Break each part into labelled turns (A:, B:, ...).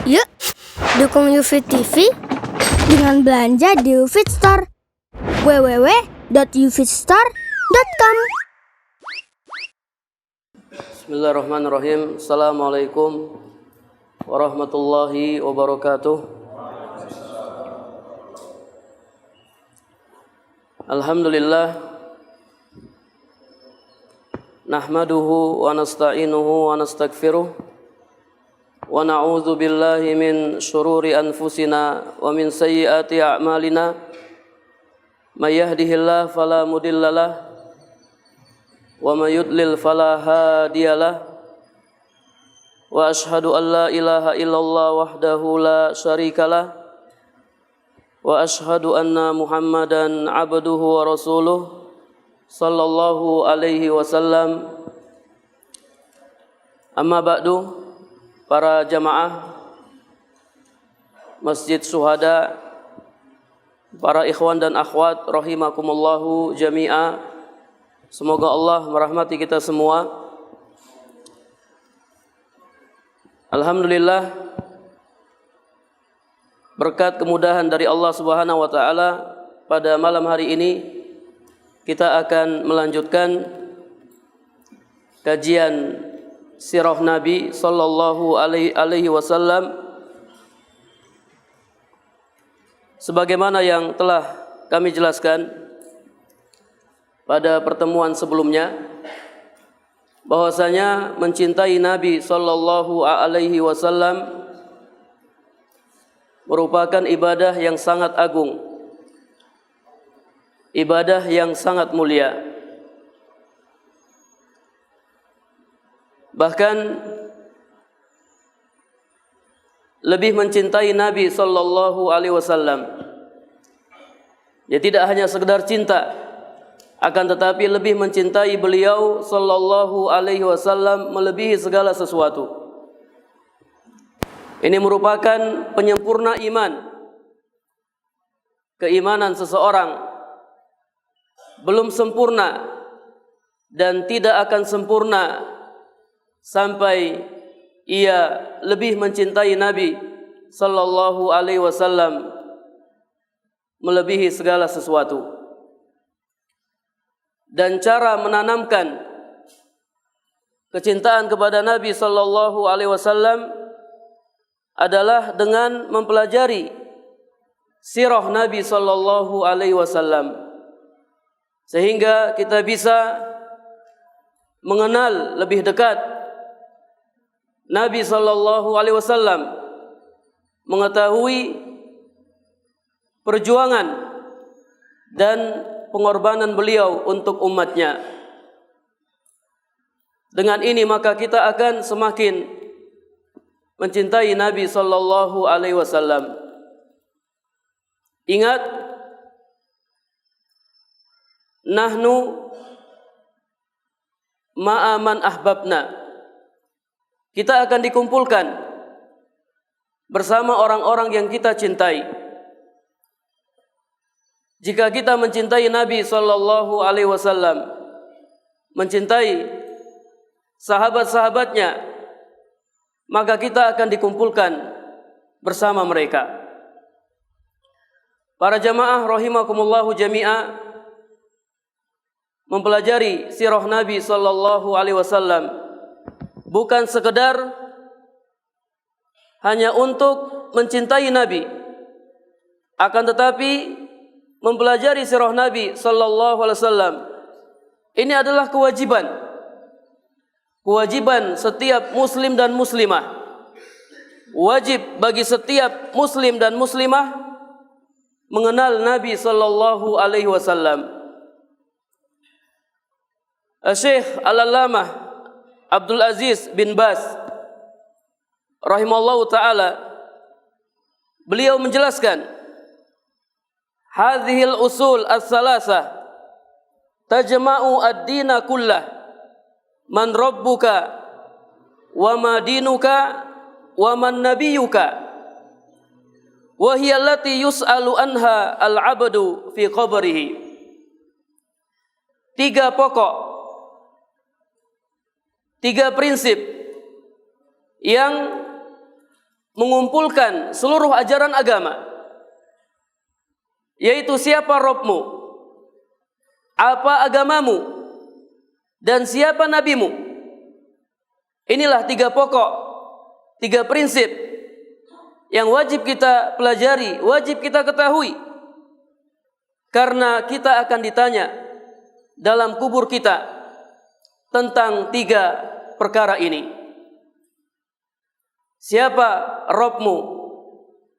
A: Yuk, dukung UFIT TV dengan belanja di UFIT Store. www.ufitstore.com.
B: Bismillahirrahmanirrahim. Assalamualaikum warahmatullahi wabarakatuh. Alhamdulillah, nahmaduhu wa nasta'inuhu wa nastaghfiruh wa na'udzu billahi min syururi anfusina wa min sayyiati a'malina. May yahdihillahu fala mudhillalah wa may yudlil fala hadiyalah. Wa ashhadu an la ilaha illallah wahdahu la syarikalah wa ashhadu anna Muhammadan abduhu wa rasuluh sallallahu alaihi wasallam. Amma ba'du, para jamaah Masjid Syuhada, para ikhwan dan akhwat rahimakumullahu jami'a, semoga Allah merahmati kita semua. Alhamdulillah, berkat kemudahan dari Allah Subhanahu wa taala, pada malam hari ini kita akan melanjutkan kajian sirah Nabi sallallahu alaihi wasallam sebagaimana yang telah kami jelaskan pada pertemuan sebelumnya, bahwasanya mencintai Nabi sallallahu alaihi wasallam merupakan ibadah yang sangat agung, ibadah yang sangat mulia. Bahkan lebih mencintai Nabi sallallahu alaihi wasallam, ya tidak hanya sekedar cinta, akan tetapi lebih mencintai beliau sallallahu alaihi wasallam melebihi segala sesuatu. Ini merupakan penyempurna iman. Keimanan seseorang belum sempurna dan tidak akan sempurna sampai ia lebih mencintai Nabi sallallahu alaihi wasallam melebihi segala sesuatu. Dan cara menanamkan kecintaan kepada Nabi sallallahu alaihi wasallam adalah dengan mempelajari sirah Nabi sallallahu alaihi wasallam, sehingga kita bisa mengenal lebih dekat Nabi sallallahu alaihi wasallam, mengetahui perjuangan dan pengorbanan beliau untuk umatnya. Dengan ini maka kita akan semakin mencintai Nabi sallallahu alaihi wasallam. Ingat, nahnu ma'a man ahbabna. Kita akan dikumpulkan bersama orang-orang yang kita cintai. Jika kita mencintai Nabi sallallahu alaihi wasallam, mencintai sahabat-sahabatnya, maka kita akan dikumpulkan bersama mereka. Para jamaah rahimakumullahu jami'a, mempelajari sirah Nabi sallallahu alaihi wasallam bukan sekedar hanya untuk mencintai Nabi, akan tetapi mempelajari sirah Nabi sallallahu alaihi wasallam ini adalah kewajiban setiap muslim dan muslimah. Wajib bagi setiap muslim dan muslimah mengenal Nabi sallallahu alaihi wasallam. Syekh Al-Allamah Abdul Aziz bin Baz rahimallahu ta'ala, beliau menjelaskan, hadhil usul as-salasah tajma'u ad-dina kullah, man rabbuka wa ma dinuka wa man nabiyuka, wa hiya allati yus'alu anha al-'abdu fi qabrihi. Tiga pokok, tiga prinsip yang mengumpulkan seluruh ajaran agama, yaitu siapa Rabbmu, apa agamamu, dan siapa nabimu. Inilah 3 pokok, 3 prinsip yang wajib kita pelajari, wajib kita ketahui, karena kita akan ditanya dalam kubur kita tentang 3 perkara ini. Siapa Rabbmu,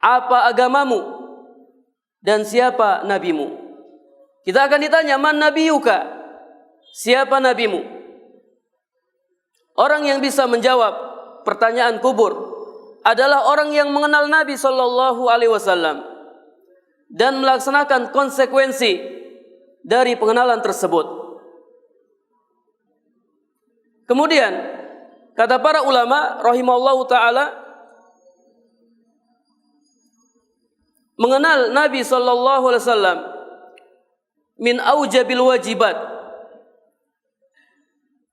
B: apa agamamu, dan siapa nabimu. Kita akan ditanya, man nabiyuka, siapa nabimu. Orang yang bisa menjawab pertanyaan kubur adalah orang yang mengenal Nabi sallallahu alaihi wasallam dan melaksanakan konsekuensi dari pengenalan tersebut. Kemudian kata para ulama rahimallahu taala, mengenal Nabi sallallahu alaihi wasallam min aujabil wajibat,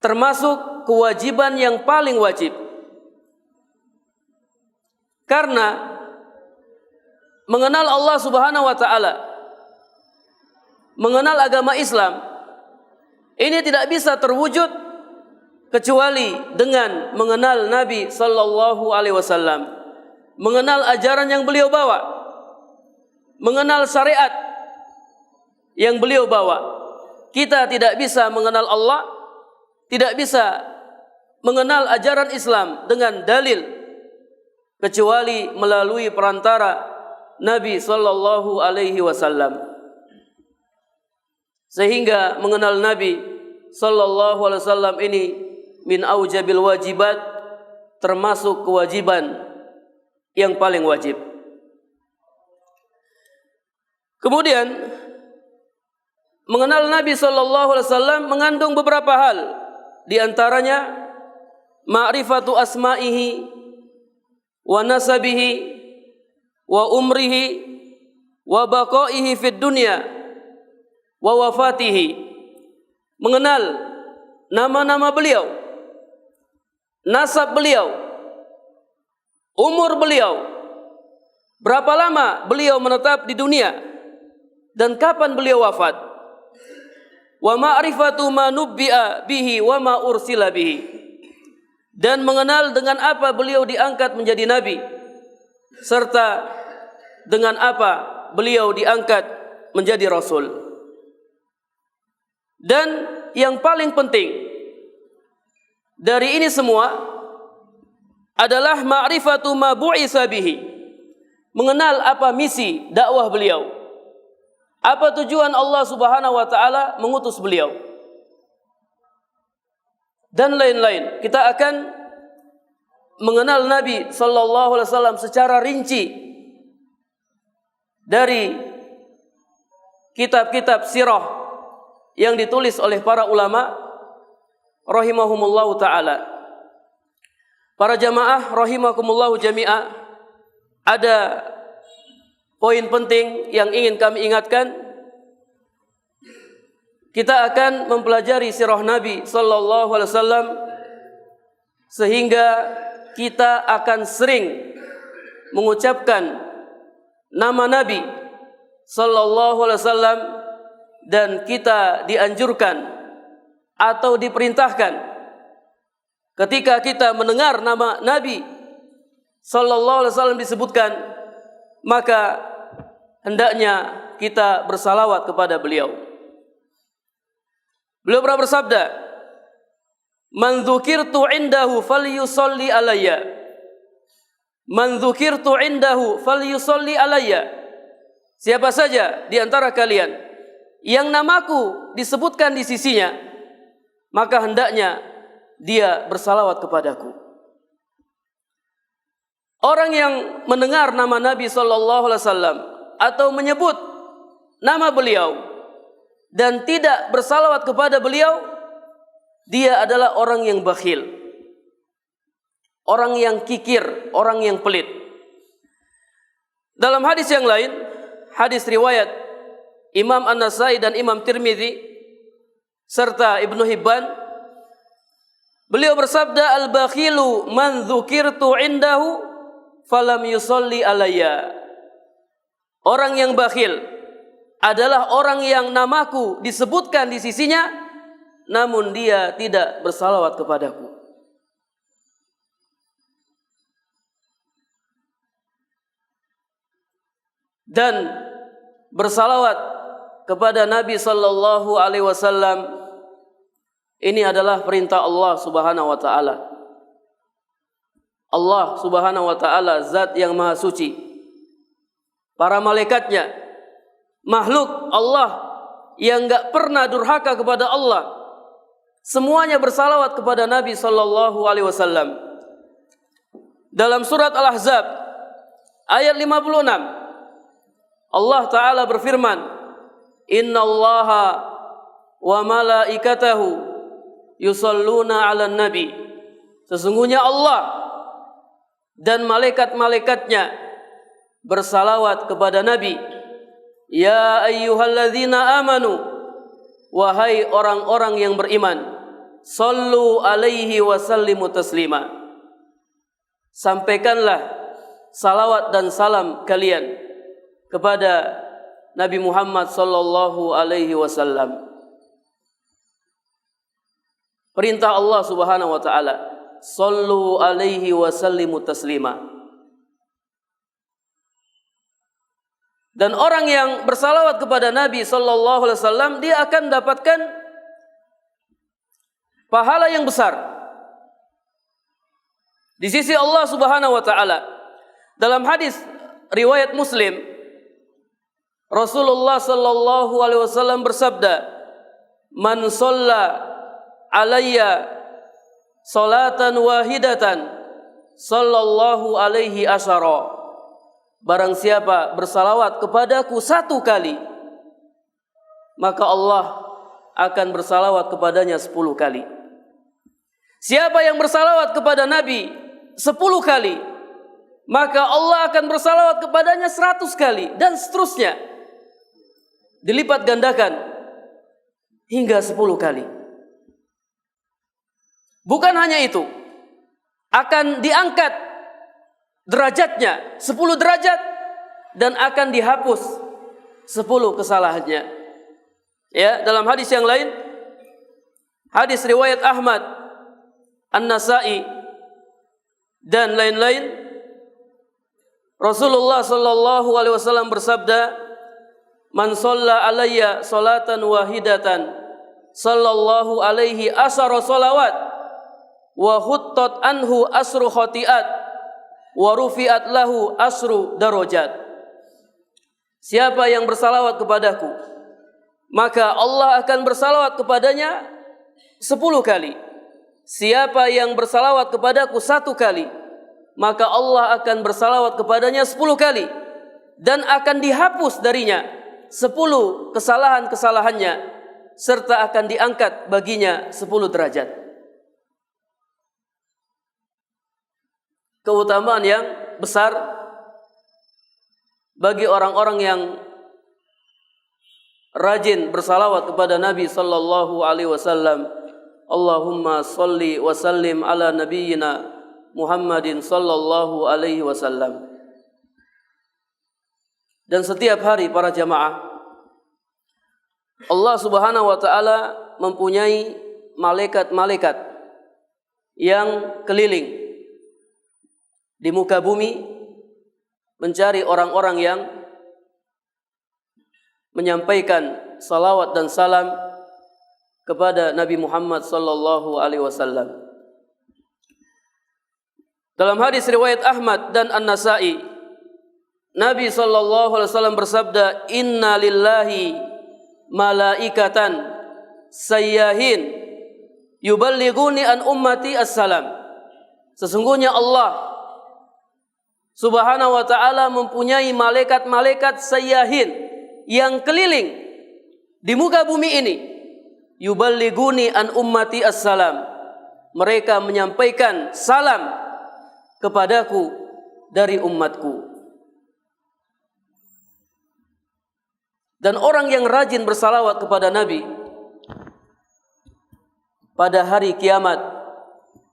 B: termasuk kewajiban yang paling wajib. Karena mengenal Allah Subhanahu wa taala, mengenal agama Islam, ini tidak bisa terwujud kecuali dengan mengenal Nabi sallallahu alaihi wasallam, mengenal ajaran yang beliau bawa, mengenal syariat yang beliau bawa. Kita tidak bisa mengenal Allah, tidak bisa mengenal ajaran Islam dengan dalil kecuali melalui perantara Nabi sallallahu alaihi wasallam. Sehingga mengenal Nabi sallallahu alaihi wasallam ini min aujabil wajibat, termasuk kewajiban yang paling wajib. Kemudian mengenal Nabi sallallahu alaihi wasallam mengandung beberapa hal, di antaranya ma'rifatu asma'ihi wa nasabihi wa umrihi wa baqaihi fid dunya wa wafatihi. Mengenal nama-nama beliau, nasab beliau, umur beliau, berapa lama beliau menetap di dunia, dan kapan beliau wafat. Wa ma'rifatu ma nubbi'a bihi wa ma ursila bihi, dan mengenal dengan apa beliau diangkat menjadi nabi, serta dengan apa beliau diangkat menjadi rasul. Dan yang paling penting dari ini semua adalah ma'rifatu ma bu'itsa bihi, mengenal apa misi dakwah beliau, apa tujuan Allah Subhanahu wa taala mengutus beliau, dan lain-lain. Kita akan mengenal Nabi sallallahu alaihi wasallam secara rinci dari kitab-kitab sirah yang ditulis oleh para ulama rahimahumullahu taala. Para jamaah rahimakumullahu jami'ah, ada poin penting yang ingin kami ingatkan. Kita akan mempelajari sirah Nabi sallallahu alaihi wasallam sehingga kita akan sering mengucapkan nama Nabi sallallahu alaihi wasallam, dan kita dianjurkan atau diperintahkan ketika kita mendengar nama Nabi sallallahu alaihi wasallam disebutkan, maka hendaknya kita bersalawat kepada beliau. Beliau pernah bersabda, man dzukirtu indahu falyusalli alayya, man dzukirtu indahu falyusalli alayya. Siapa saja di antara kalian yang namaku disebutkan di sisinya, maka hendaknya dia bersalawat kepadaku. Orang yang mendengar nama Nabi sallallahu alaihi wasallam atau menyebut nama beliau dan tidak bersalawat kepada beliau, dia adalah orang yang bakhil, orang yang kikir, orang yang pelit. Dalam hadis yang lain, hadis riwayat Imam An-Nasai dan Imam Tirmidzi serta Ibnu Hibban, beliau bersabda, al-bakhilu man dzukirtu indahu falam yusolli alayya. Orang yang bakhil adalah orang yang namaku disebutkan di sisinya, namun dia tidak bersalawat kepadaku. Dan bersalawat kepada Nabi sallallahu alaihi wasallam ini adalah perintah Allah Subhanahu wa taala. Allah Subhanahu wa taala zat yang maha suci. Para malaikatnya, makhluk Allah yang enggak pernah durhaka kepada Allah, semuanya bersalawat kepada Nabi sallallahu alaihi wasallam. Dalam surat Al-Ahzab ayat 56 Allah Ta'ala berfirman, Innallaha wa malaikatahu yusalluna ala nabi. Sesungguhnya Allah dan malaikat-malaikatnya bersalawat kepada Nabi. Ya ayyuhalladzina amanu, wahai orang-orang yang beriman, sallu alaihi wa sallimu taslima. Sampaikanlah salawat dan salam kalian kepada Nabi Muhammad sallallahu alaihi wasallam. Perintah Allah Subhanahu wa taala, sallu alaihi wa sallimu taslima. Dan orang yang bersalawat kepada Nabi sallallahu alaihi wasallam, dia akan mendapatkan pahala yang besar di sisi Allah Subhanahu wa taala. Dalam hadis riwayat Muslim, Rasulullah sallallahu alaihi wasallam bersabda, "Man shalla alayya salatan wahidatan sallallahu alaihi asyara." Barang siapa bersalawat kepadaku satu kali, maka Allah akan bersalawat kepadanya 10 kali. Siapa yang bersalawat kepada Nabi 10 kali, maka Allah akan bersalawat kepadanya 100 kali, dan seterusnya. Dilipat gandakan hingga 10 kali. Bukan hanya itu, akan diangkat derajatnya 10 derajat dan akan dihapus 10 kesalahannya. Ya, dalam hadis yang lain, hadis riwayat Ahmad, An-Nasa'i dan lain-lain, Rasulullah sallallahu alaihi wasallam bersabda, "Man shalla alayya salatan wahidatan sallallahu alaihi asyara salawat wa huttat anhu asru khati'at wa rufi'at lahu asru darajat." Siapa yang bersalawat kepadaku, maka Allah akan bersalawat kepadanya 10 kali. Siapa yang bersalawat kepadaku 1 kali, maka Allah akan bersalawat kepadanya 10 kali, dan akan dihapus darinya 10 kesalahan-kesalahannya, serta akan diangkat baginya 10 derajat. Keutamaan yang besar bagi orang-orang yang rajin bersalawat kepada Nabi sallallahu alaihi wasallam. Allahumma salli wa sallim ala nabiyyina Muhammadin sallallahu alaihi wasallam. Dan setiap hari para jamaah, Allah Subhanahu wa taala mempunyai malaikat-malaikat yang keliling di muka bumi mencari orang-orang yang menyampaikan salawat dan salam kepada Nabi Muhammad sallallahu alaihi wasallam. Dalam hadis riwayat Ahmad dan An-Nasa'i, Nabi sallallahu alaihi wasallam bersabda, "Inna lillahi malaikatan sayyahin yuballighuni an ummati as-salam." Sesungguhnya Allah Subhanahu wa taala mempunyai malaikat-malaikat sayyahin yang keliling di muka bumi ini. Yuballighuni an ummati as-salam. Mereka menyampaikan salam kepadaku dari umatku. Dan orang yang rajin bersalawat kepada Nabi, pada hari kiamat,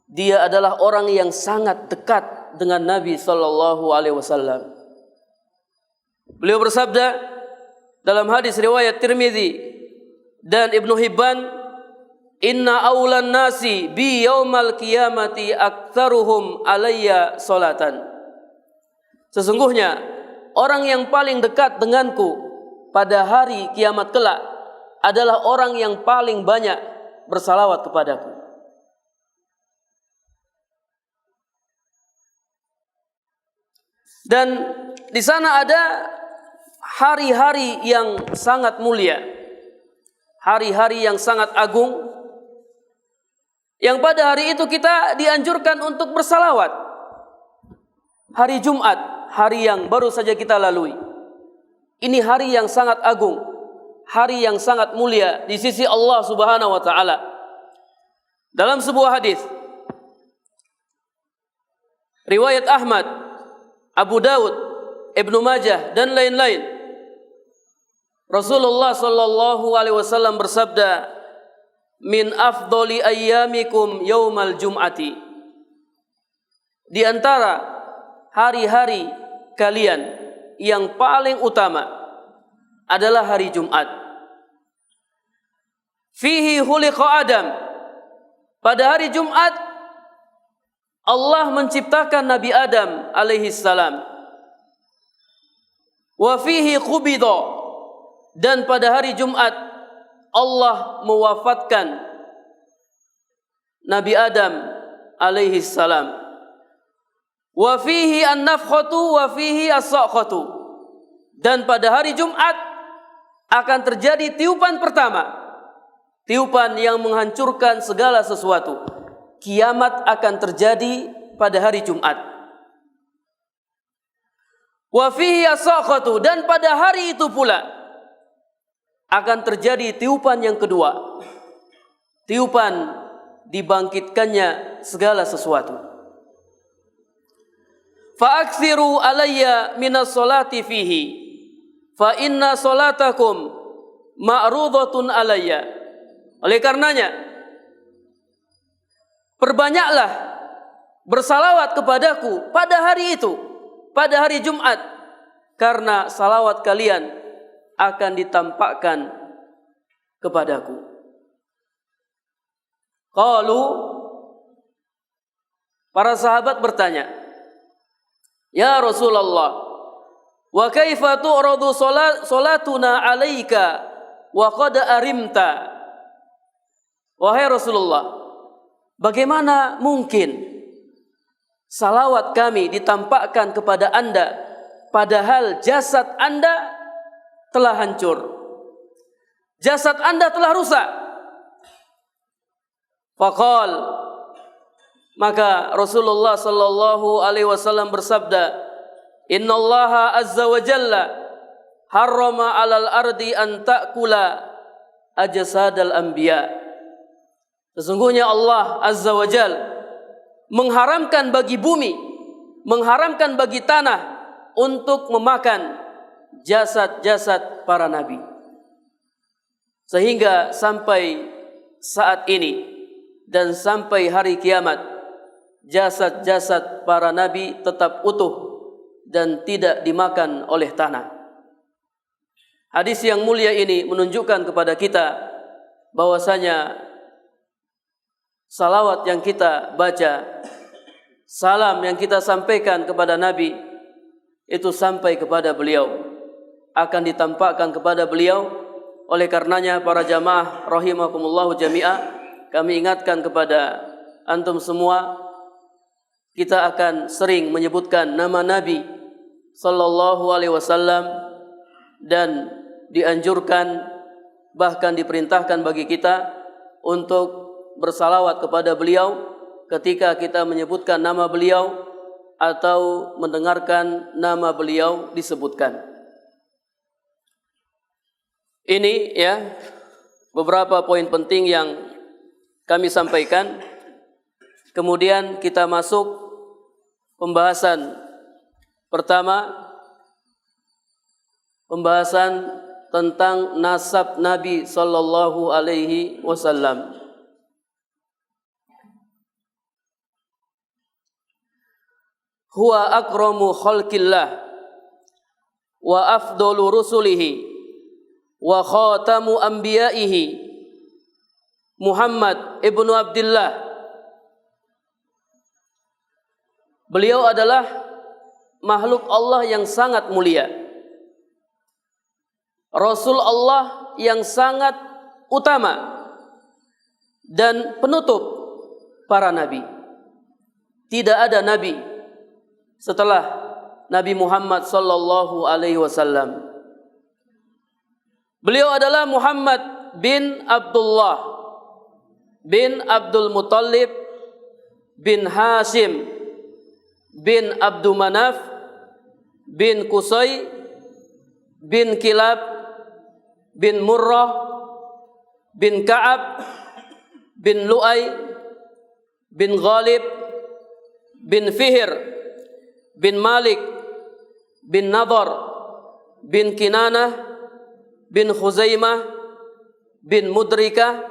B: dia adalah orang yang sangat dekat dengan Nabi sallallahu alaihi wasallam. Beliau bersabda dalam hadis riwayat Tirmizi dan Ibnu Hibban, "Inna awlan nasi bi yaumal qiyamati aktsaruhum alayya salatan." Sesungguhnya orang yang paling dekat denganku pada hari kiamat kelak adalah orang yang paling banyak bersalawat kepadaku. Dan di sana ada hari-hari yang sangat mulia, hari-hari yang sangat agung, yang pada hari itu kita dianjurkan untuk bersalawat. Hari Jumat, hari yang baru saja kita lalui, ini hari yang sangat agung, hari yang sangat mulia di sisi Allah Subhanahu wa taala. Dalam sebuah hadis riwayat Ahmad, Abu Daud, Ibnu Majah dan lain-lain, Rasulullah sallallahu alaihi wasallam bersabda, "Min afdoli ayyamikum yaumal jum'ati." Di antara hari-hari kalian yang paling utama adalah hari Jumat. Fihi khuliqa Adam. Pada hari Jumat Allah menciptakan Nabi Adam alaihi salam. Wa fihi qubida, dan pada hari Jumat Allah mewafatkan Nabi Adam alaihi salam. Wa fihi an-nafkhatu wa fihi as-saqatu, dan pada hari Jumat akan terjadi tiupan pertama, tiupan yang menghancurkan segala sesuatu. Kiamat akan terjadi pada hari Jumat. Wa fihi as-saqatu, dan pada hari itu pula akan terjadi tiupan yang kedua, tiupan dibangkitkannya segala sesuatu. Fa aktsiru alayya minas salati fihi, fa inna salatakum ma'rudatun alayya. Oleh karenanya, perbanyaklah bersalawat kepadaku pada hari itu, pada hari Jumat, karena salawat kalian akan ditampakkan kepadaku. Qalu, para sahabat bertanya, "Ya Rasulullah, wa kaifa tu'radu salatuna 'alaika wa qad arimta?" Wahai Rasulullah, bagaimana mungkin salawat kami ditampakkan kepada Anda padahal jasad Anda telah hancur, jasad Anda telah rusak? Faqal, maka Rasulullah sallallahu alaihi wasallam bersabda, "Innallaha azza wa jalla harrama 'alal ardi an ta'kula ajsadal anbiya." Sesungguhnya Allah azza wa jalla mengharamkan bagi bumi, mengharamkan bagi tanah untuk memakan jasad-jasad para nabi. Sehingga sampai saat ini dan sampai hari kiamat, jasad-jasad para nabi tetap utuh dan tidak dimakan oleh tanah. Hadis yang mulia ini menunjukkan kepada kita bahwasanya salawat yang kita baca, salam yang kita sampaikan kepada Nabi, itu sampai kepada beliau, akan ditampakkan kepada beliau. Oleh karenanya para jamaah rahimakumullahu jami'ah, kami ingatkan kepada antum semua, kita akan sering menyebutkan nama Nabi sallallahu alaihi wasallam, dan dianjurkan bahkan diperintahkan bagi kita untuk bersalawat kepada beliau ketika kita menyebutkan nama beliau atau mendengarkan nama beliau disebutkan. Ini ya beberapa poin penting yang kami sampaikan. Kemudian kita masuk pembahasan pertama, pembahasan tentang nasab Nabi sallallahu alaihi wasallam. huwa akramu khalqillah wa afdalu rusulihi wa khatamu anbiya'ihi Muhammad ibnu Abdullah. Beliau adalah makhluk Allah yang sangat mulia, Rasul Allah yang sangat utama, dan penutup para nabi. Tidak ada nabi setelah Nabi Muhammad sallallahu alaihi wasallam. Beliau adalah Muhammad bin Abdullah bin Abdul Muttalib bin Hashim bin Abdul Manaf bin Qusay bin Kilab bin Murrah bin Ka'ab bin Lu'ay bin Ghalib bin Fihr bin Malik bin Nadhr bin Kinanah bin Khuzaimah bin Mudrikah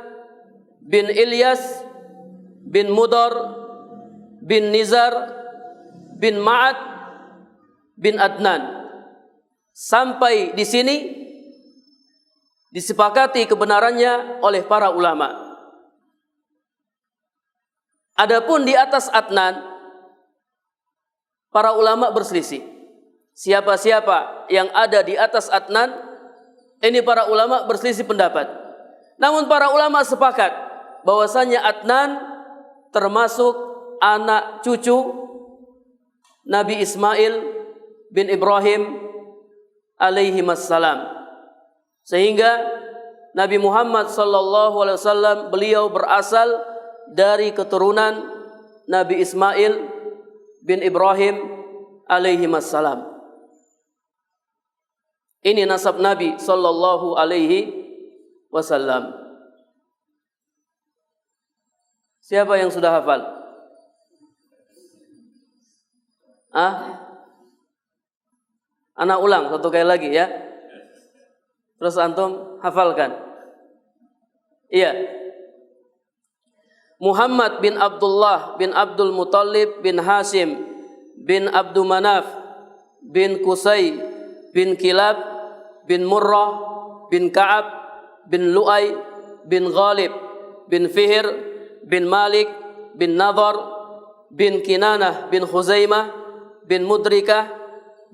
B: bin Ilyas bin Mudar bin Nizar bin Ma'ad bin Adnan. Sampai di sini disepakati kebenarannya oleh para ulama. Adapun di atas Adnan, para ulama berselisih. Siapa-siapa yang ada di atas Adnan, ini para ulama berselisih pendapat. Namun para ulama sepakat bahwasanya Adnan termasuk anak cucu Nabi Ismail bin Ibrahim alaihi wassalam. Sehingga Nabi Muhammad sallallahu alaihi wasallam beliau berasal dari keturunan Nabi Ismail bin Ibrahim alaihi wassalam. Ini nasab Nabi sallallahu alaihi wasallam. Siapa yang sudah hafal? Ana ulang satu kali lagi ya. Terus antum hafalkan. Iya. Muhammad bin Abdullah bin Abdul Muttalib bin Hashim bin Abdul Manaf bin Qusay bin Kilab bin Murrah bin Ka'ab bin Lu'ay bin Ghalib bin Fihr bin Malik bin Nadhr bin Kinanah bin Khuzaimah bin Mudrikah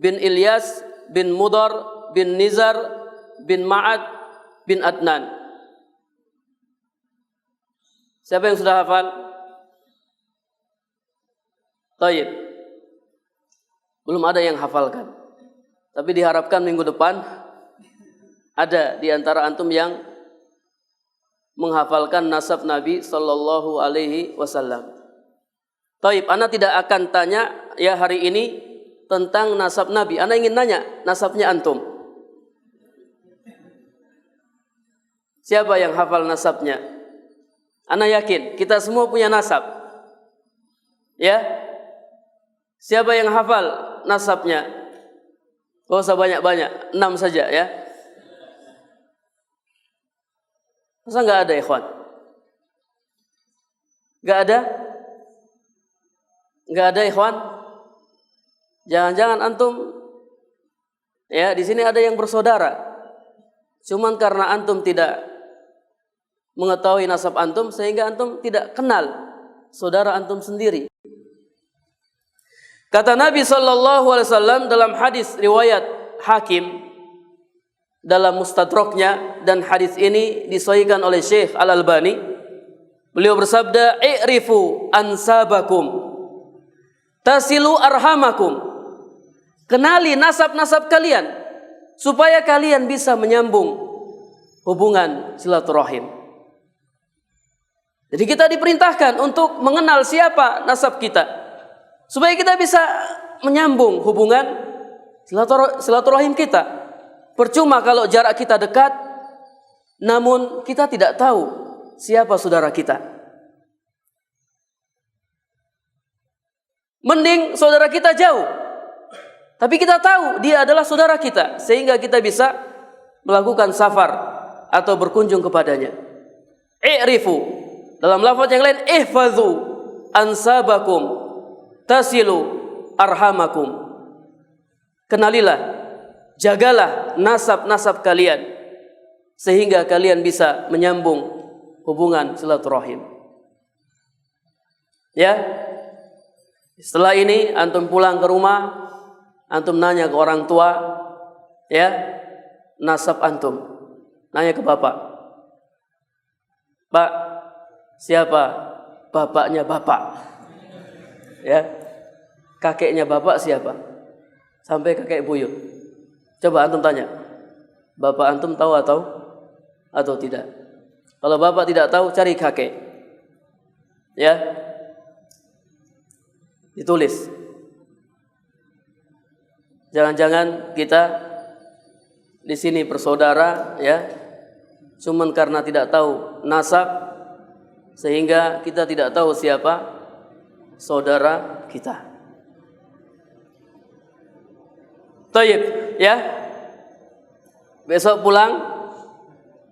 B: bin Ilyas bin Mudar bin Nizar bin Ma'ad bin Adnan. Siapa yang sudah hafal? Taib. Belum ada yang hafalkan. Tapi diharapkan minggu depan ada di antara antum yang menghafalkan nasab Nabi sallallahu alaihi wasallam. Taib, ana tidak akan tanya ya hari ini tentang nasab Nabi. Ana ingin nanya nasabnya antum. Siapa yang hafal nasabnya? Ana yakin kita semua punya nasab. Ya? Siapa yang hafal nasabnya? Gak usah banyak-banyak, 6 saja ya. Masa gak ada ikhwan? Gak ada? Gak ada ikhwan? Jangan-jangan antum ya di sini ada yang bersaudara. Cuman karena antum tidak mengetahui nasab antum sehingga antum tidak kenal saudara antum sendiri. Kata Nabi sallallahu alaihi wasallam dalam hadis riwayat Hakim dalam Mustadraknya, dan hadis ini disahihkan oleh Syekh Al-Albani. Beliau bersabda, "I'rifu ansabakum tasilu arhamakum." Kenali nasab-nasab kalian supaya kalian bisa menyambung hubungan silaturahim. Jadi kita diperintahkan untuk mengenal siapa nasab kita supaya kita bisa menyambung hubungan silaturahim kita. Percuma kalau jarak kita dekat namun kita tidak tahu siapa saudara kita. Mending saudara kita jauh tapi kita tahu dia adalah saudara kita sehingga kita bisa melakukan safar atau berkunjung kepadanya. I'rifu, dalam lafaz yang lain ihfazu ansabakum tasilu arhamakum. Kenalilah, jagalah nasab-nasab kalian sehingga kalian bisa menyambung hubungan silaturahim. Ya. Setelah ini antum pulang ke rumah, antum nanya ke orang tua, ya, nasab antum. Nanya ke bapak. Pak, siapa bapaknya bapak? Ya. Kakeknya bapak siapa? Sampai kakek buyut. Coba antum tanya. Bapak antum tahu atau tidak? Kalau bapak tidak tahu, cari kakek. Ya. Ditulis. Jangan-jangan kita di sini bersaudara, ya, cuman karena tidak tahu nasab sehingga kita tidak tahu siapa saudara kita. Tayyib, ya. Besok pulang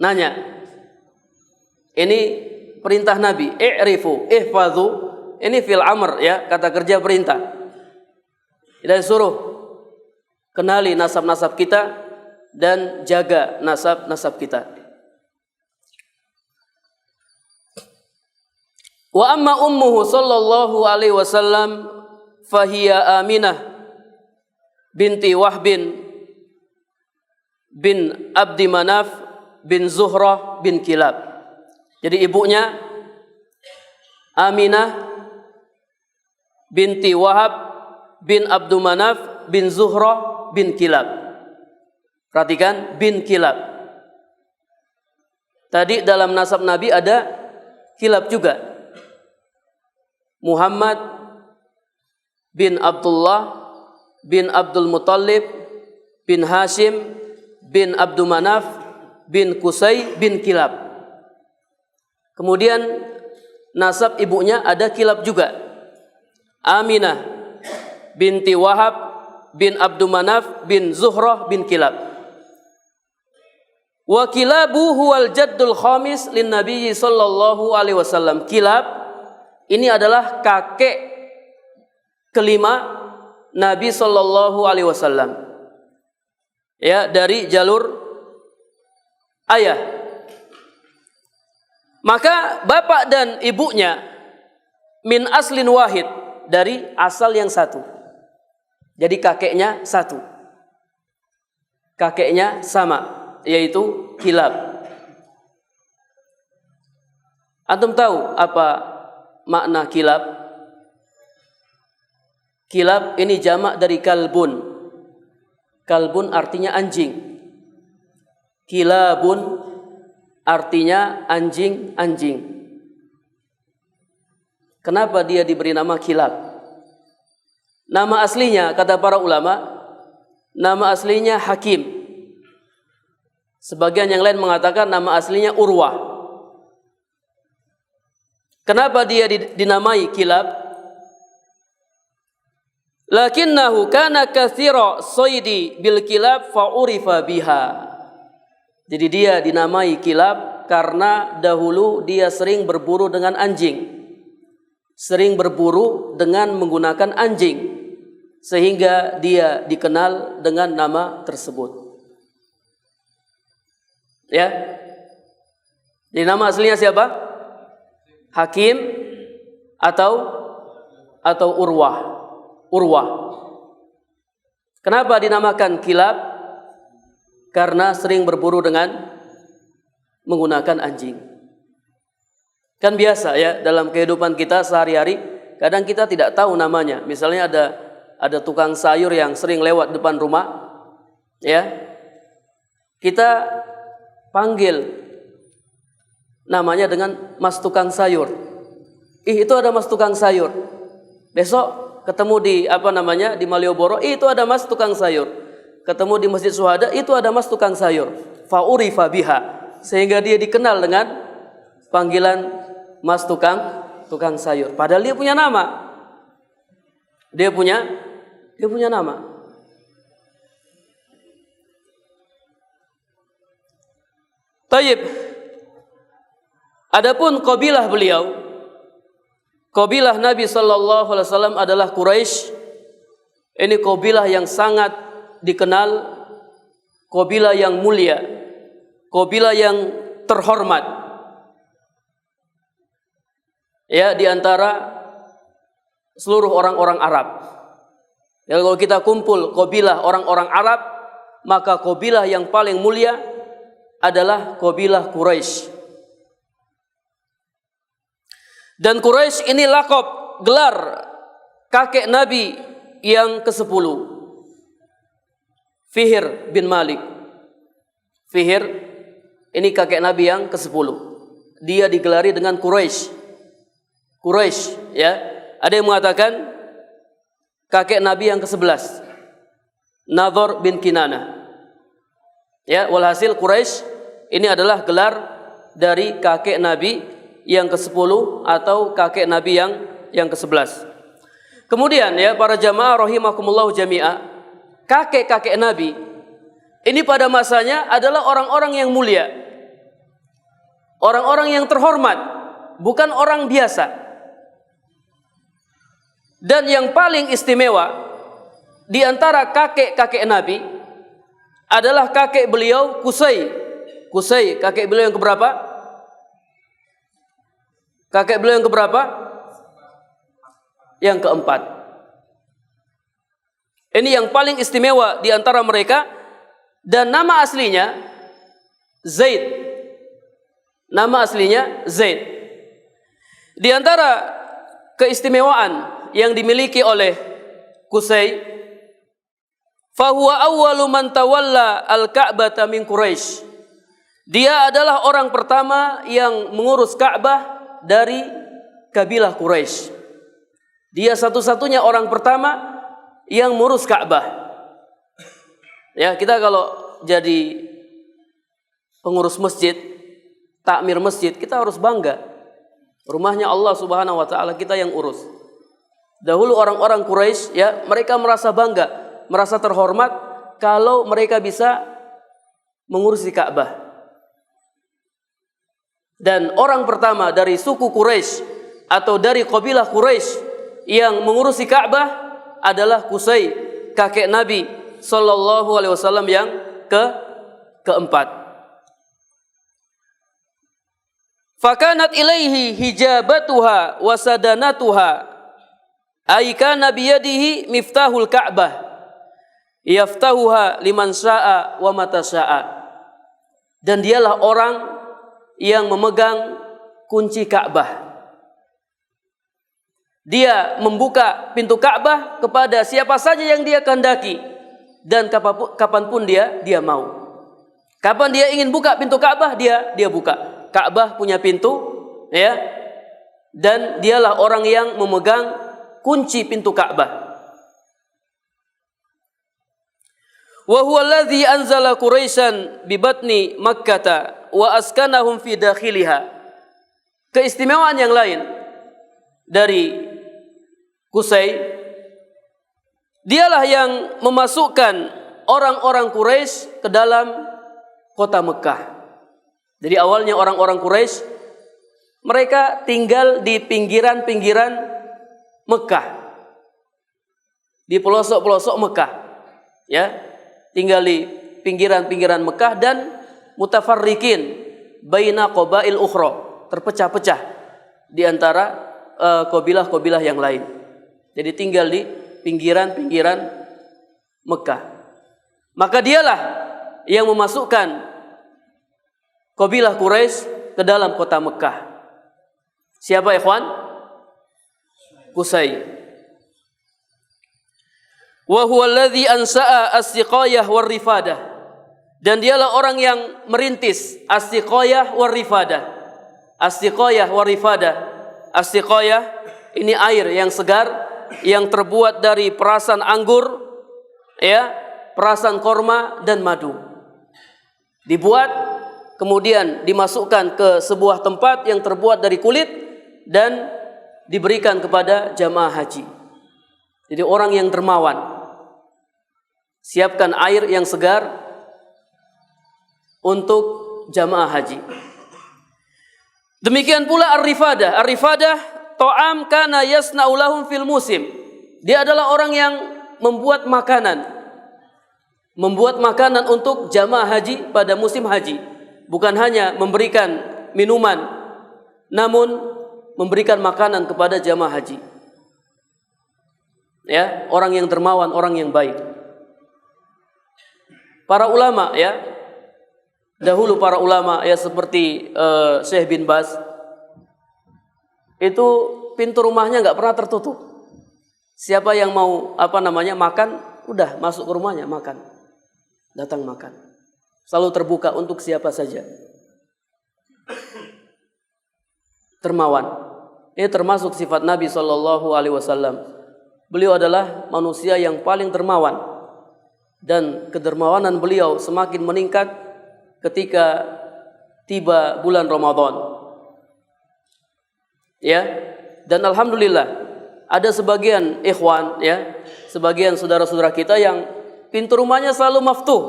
B: nanya. Ini perintah Nabi, i'rifu, ihfazu. Ini fil amr, ya, kata kerja perintah. Kita disuruh kenali nasab-nasab kita dan jaga nasab-nasab kita. Wa amma ummuhu sallallahu alaihi wasallam fahiya Aminah binti Wahbin bin Abdi Manaf bin Zuhrah bin Kilab. Jadi ibunya Aminah binti Wahab bin Abdul Manaf bin Zuhrah bin Kilab. Perhatikan, bin Kilab. Tadi dalam nasab Nabi ada Kilab juga. Muhammad bin Abdullah bin Abdul Muttalib bin Hashim bin Abdul Manaf bin Qusay bin Kilab. Kemudian nasab ibunya ada Kilab juga. Aminah binti Wahab bin Abdul Manaf bin Zuhrah bin Kilab. Wa Kilabu huwal jaddul khamis lin Nabi sallallahu alaihi wasallam. Kilab ini adalah kakek kelima Nabi sallallahu alaihi wasallam. Ya, dari jalur ayah. Maka bapak dan ibunya min aslin wahid, dari asal yang satu. Jadi kakeknya satu. Kakeknya sama, yaitu Kilab. Antum tahu apa makna Kilab? Kilab ini jamak dari kalbun. Kalbun artinya anjing. Kilabun artinya anjing-anjing. Kenapa dia diberi nama Kilab? Nama aslinya, kata para ulama, nama aslinya Hakim. Sebagian yang lain mengatakan nama aslinya Urwah. Kenapa dia dinamai Kilab? Lakinnahu kana katsira soidi bil kilab fa'urifa biha. Jadi dia dinamai Kilab karena dahulu dia sering berburu dengan anjing. Sering berburu dengan menggunakan anjing, sehingga dia dikenal dengan nama tersebut. Ya. Jadi nama aslinya siapa? Hakim atau Urwah. Urwah. Kenapa dinamakan Kilab? Karena sering berburu dengan menggunakan anjing. Kan biasa ya, dalam kehidupan kita sehari-hari kadang kita tidak tahu namanya. Misalnya ada tukang sayur yang sering lewat depan rumah, ya, kita panggil namanya dengan Mas Tukang Sayur. Itu ada Mas Tukang Sayur. Besok ketemu di di Malioboro, itu ada Mas Tukang Sayur. Ketemu di Masjid Syuhada, itu ada Mas Tukang Sayur. Fa'urifa biha, sehingga dia dikenal dengan panggilan Mas tukang sayur. Padahal dia punya nama. Dia punya nama. Tayyib. Adapun kabilah beliau, kabilah Nabi sallallahu alaihi wasallam adalah Quraisy Ini kabilah yang sangat dikenal, kabilah yang mulia, kabilah yang terhormat. Ya, di antara seluruh orang-orang Arab. Ya, kalau kita kumpul kabilah orang-orang Arab, maka kabilah yang paling mulia adalah kabilah Quraisy. Dan Quraisy ini lakop, gelar kakek Nabi yang ke-10, Fihr bin Malik. Fihr ini kakek Nabi yang ke-10. Dia digelari dengan Quraisy. Quraisy, ya. Ada yang mengatakan kakek Nabi yang ke-11, Nadhr bin Kinanah. Ya, walhasil Quraisy ini adalah gelar dari kakek Nabi yang ke-10 atau kakek Nabi yang ke-11. Kemudian ya para jamaah rahimakumullah jami'ah, kakek-kakek Nabi ini pada masanya adalah orang-orang yang mulia, orang-orang yang terhormat, bukan orang biasa. Dan yang paling istimewa di antara kakek-kakek Nabi adalah kakek beliau Qusay. Qusay, kakek beliau yang keberapa? Kakek beliau yang keberapa? Yang keempat. Ini yang paling istimewa di antara mereka, dan nama aslinya Zaid. Nama aslinya Zaid. Di antara keistimewaan yang dimiliki oleh Qusay, fahuwa awwalu man tawalla al-Ka'bata min Quraisy. Dia adalah orang pertama yang mengurus Ka'bah dari kabilah Quraisy. Dia satu-satunya orang pertama yang mengurus Ka'bah. Ya, kita kalau jadi pengurus masjid, takmir masjid, kita harus bangga. Rumahnya Allah Subhanahu wa taala kita yang urus. Dahulu orang-orang Quraisy, ya, mereka merasa bangga, merasa terhormat kalau mereka bisa mengurusi Ka'bah. Dan orang pertama dari suku Quraisy atau dari kabilah Quraisy yang mengurusi Ka'bah adalah Qusay, kakek Nabi sallallahu alaihi wasallam yang keempat. Fakanat ilaihi hijabatuha wa sadanatuha, ay kana biyadihi miftahul Ka'bah yaftahuha liman syaa wa mata syaa. Dan dialah orang yang memegang kunci Ka'bah. Dia membuka pintu Ka'bah kepada siapa saja yang dia kehendaki dan kapanpun dia mau. Kapan dia ingin buka pintu Ka'bah, dia buka. Ka'bah punya pintu, ya. Dan dialah orang yang memegang kunci pintu Ka'bah. Wa huwa alladhi anzala Quraisyan bi batni Makkah wa askanahum fi dakhiliha. Keistimewaan yang lain dari Qusay, dialah yang memasukkan orang-orang Quraisy ke dalam kota Mekah. Jadi awalnya orang-orang Quraisy mereka tinggal di pinggiran-pinggiran Mekah, di pelosok-pelosok Mekah, ya, tinggal di pinggiran-pinggiran Mekah dan mutafarriqin baina qabail ukhra, terpecah-pecah di antara kabilah-kabilah yang lain. Jadi tinggal di pinggiran-pinggiran Mekah. Maka dialah yang memasukkan kabilah Quraisy ke dalam kota Mekah. Siapa ikhwan? Qusay. Wa huwa alladhi ansa'a as-siqayah war-rifadah. Dan dialah orang yang merintis as-siqayah war-rifadah. As-siqayah war-rifadah. As-siqayah ini air yang segar yang terbuat dari perasan anggur, ya, perasan korma dan madu. Dibuat kemudian dimasukkan ke sebuah tempat yang terbuat dari kulit dan diberikan kepada jamaah haji. Jadi orang yang dermawan siapkan air yang segar untuk jamaah haji. Demikian pula ar-rifadah. Ar-rifadah ta'am kana yasna'u lahum fil musim. Dia adalah orang yang membuat makanan untuk jamaah haji pada musim haji. Bukan hanya memberikan minuman, namun memberikan makanan kepada jamaah haji. Ya, orang yang dermawan, orang yang baik. Para ulama ya, dahulu para ulama ya seperti Syekh bin Baz itu pintu rumahnya nggak pernah tertutup. Siapa yang mau makan, udah masuk ke rumahnya makan, datang makan. Selalu terbuka untuk siapa saja. Dermawan. Ini termasuk sifat Nabi SAW. Beliau adalah manusia yang paling dermawan, dan kedermawanan beliau semakin meningkat ketika tiba bulan Ramadan. Ya, dan alhamdulillah ada sebagian ikhwan ya, sebagian saudara-saudara kita yang pintu rumahnya selalu maftuh,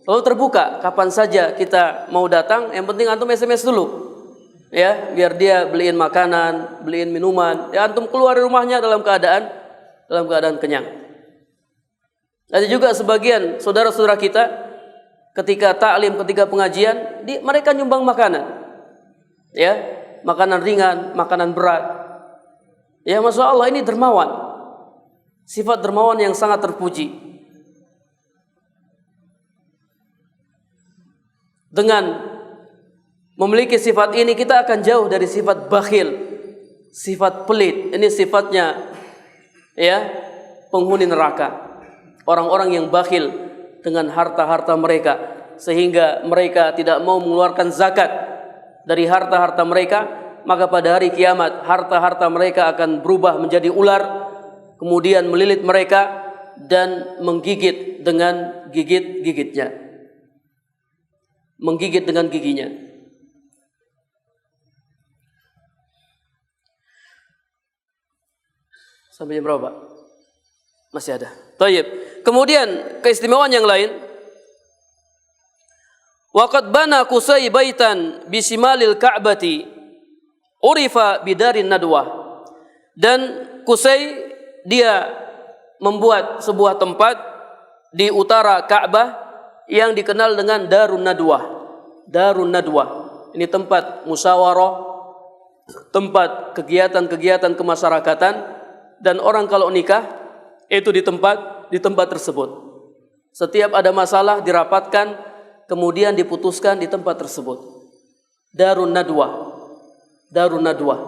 B: selalu terbuka. Kapan saja kita mau datang, yang penting antum SMS dulu. Ya, biar dia beliin makanan, beliin minuman. Ya, antum keluar dari rumahnya dalam keadaan kenyang. Ada juga sebagian saudara-saudara kita ketika taklim, ketika pengajian, mereka nyumbang makanan. Ya, makanan ringan, makanan berat. Ya, Masya Allah, ini dermawan. Sifat dermawan yang sangat terpuji. Dengan memiliki sifat ini, kita akan jauh dari sifat bakhil, sifat pelit. Ini sifatnya ya penghuni neraka. Orang-orang yang bakhil dengan harta-harta mereka, sehingga mereka tidak mau mengeluarkan zakat dari harta-harta mereka, maka pada hari kiamat harta-harta mereka akan berubah menjadi ular, kemudian melilit mereka dan menggigit dengan gigit-gigitnya. Menggigit dengan giginya. Sampai jam berapa, Pak? Masih ada. Tayyib. Kemudian keistimewaan yang lain. Waqad bana Qusay baitan bisimalil Ka'bati urifa bidarin nadwah. Dan Qusay dia membuat sebuah tempat di utara Ka'bah yang dikenal dengan Darun Nadwah. Darun Nadwah. Ini tempat musyawarah, tempat kegiatan-kegiatan kemasyarakatan. Dan orang kalau nikah itu di tempat tersebut. Setiap ada masalah dirapatkan, kemudian diputuskan di tempat tersebut. Darun Nadwah. Darun Nadwah.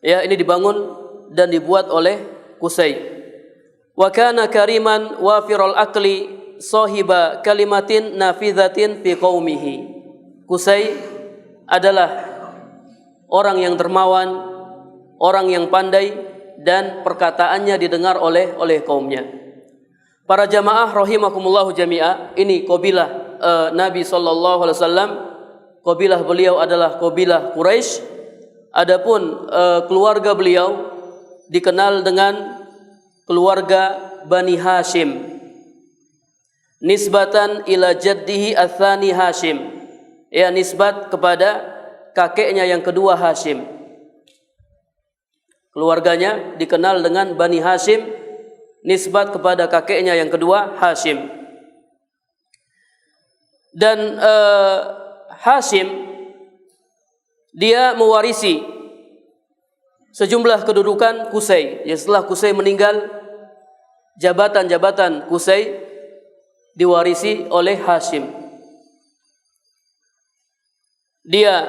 B: Ya, ini dibangun dan dibuat oleh Qusay. Wa kana kariman wafiral akli sahiba kalimatin nafidhatin fi qaumihi. Qusay adalah orang yang dermawan, orang yang pandai, dan perkataannya didengar oleh kaumnya. Para jamaah rahimakumullahu jami'a, ini qabilah Nabi sallallahu alaihi wasallam. Qabilah beliau adalah qabilah Quraisy. Adapun keluarga beliau dikenal dengan keluarga Bani Hashim. Nisbatan ila jaddihi ats-tsani Hashim. Ya, nisbat kepada kakeknya yang kedua Hashim. Keluarganya dikenal dengan Bani Hashim, nisbat kepada kakeknya yang kedua Hashim. Dan Hashim dia mewarisi sejumlah kedudukan Qusay. Ya, setelah Qusay meninggal, jabatan-jabatan Qusay diwarisi oleh Hashim. Dia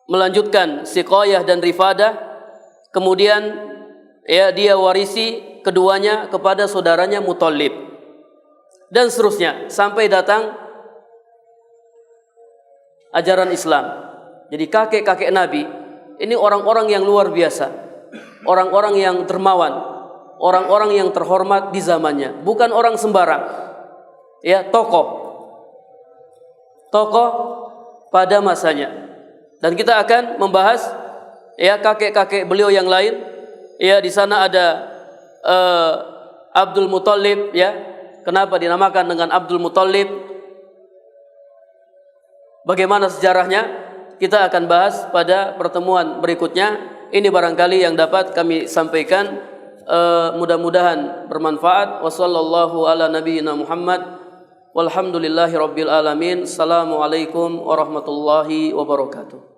B: melanjutkan siqayah dan rifadah. Kemudian ya dia warisi keduanya kepada saudaranya Muthalib. Dan seterusnya sampai datang ajaran Islam. Jadi kakek-kakek Nabi ini orang-orang yang luar biasa. Orang-orang yang dermawan, orang-orang yang terhormat di zamannya, bukan orang sembarang. Ya, tokoh pada masanya. Dan kita akan membahas ya kakek-kakek beliau yang lain. Ya, di sana ada Abdul Muthalib ya. Kenapa dinamakan dengan Abdul Muthalib? Bagaimana sejarahnya? Kita akan bahas pada pertemuan berikutnya. Ini barangkali yang dapat kami sampaikan. mudah-mudahan bermanfaat. Wassallallahu ala nabiyyina Muhammad walhamdulillahi rabbil alamin. Assalamualaikum warahmatullahi wabarakatuh.